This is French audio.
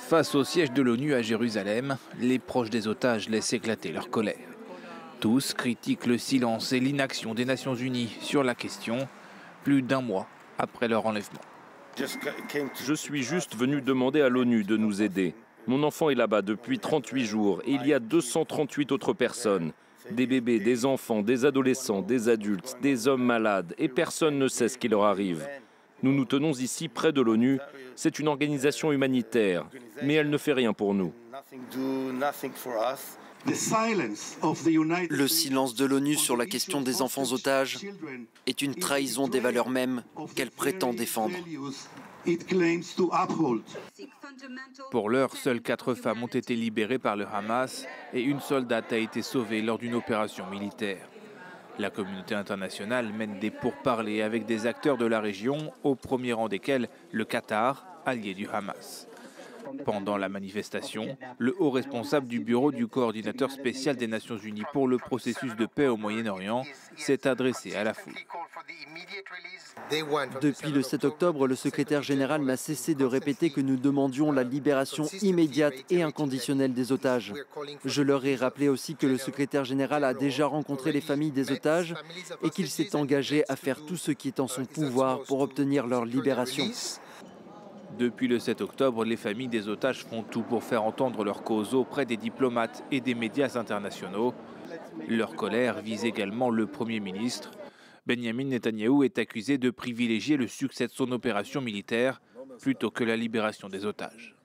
Face au siège de l'ONU à Jérusalem, les proches des otages laissent éclater leur colère. Tous critiquent le silence et l'inaction des Nations Unies sur la question, plus d'un mois après leur enlèvement. Je suis juste venu demander à l'ONU de nous aider. Mon enfant est là-bas depuis 38 jours et il y a 238 autres personnes. Des bébés, des enfants, des adolescents, des adultes, des hommes malades et personne ne sait ce qui leur arrive. Nous nous tenons ici près de l'ONU. C'est une organisation humanitaire, mais elle ne fait rien pour nous. Le silence de l'ONU sur la question des enfants otages est une trahison des valeurs mêmes qu'elle prétend défendre. Pour l'heure, seules 4 femmes ont été libérées par le Hamas et une soldate a été sauvée lors d'une opération militaire. La communauté internationale mène des pourparlers avec des acteurs de la région, au premier rang desquels le Qatar, allié du Hamas. Pendant la manifestation, le haut responsable du bureau du coordinateur spécial des Nations Unies pour le processus de paix au Moyen-Orient s'est adressé à la foule. Depuis le 7 octobre, le secrétaire général n'a cessé de répéter que nous demandions la libération immédiate et inconditionnelle des otages. Je leur ai rappelé aussi que le secrétaire général a déjà rencontré les familles des otages et qu'il s'est engagé à faire tout ce qui est en son pouvoir pour obtenir leur libération. Depuis le 7 octobre, les familles des otages font tout pour faire entendre leur cause auprès des diplomates et des médias internationaux. Leur colère vise également le Premier ministre. Benjamin Netanyahou est accusé de privilégier le succès de son opération militaire plutôt que la libération des otages.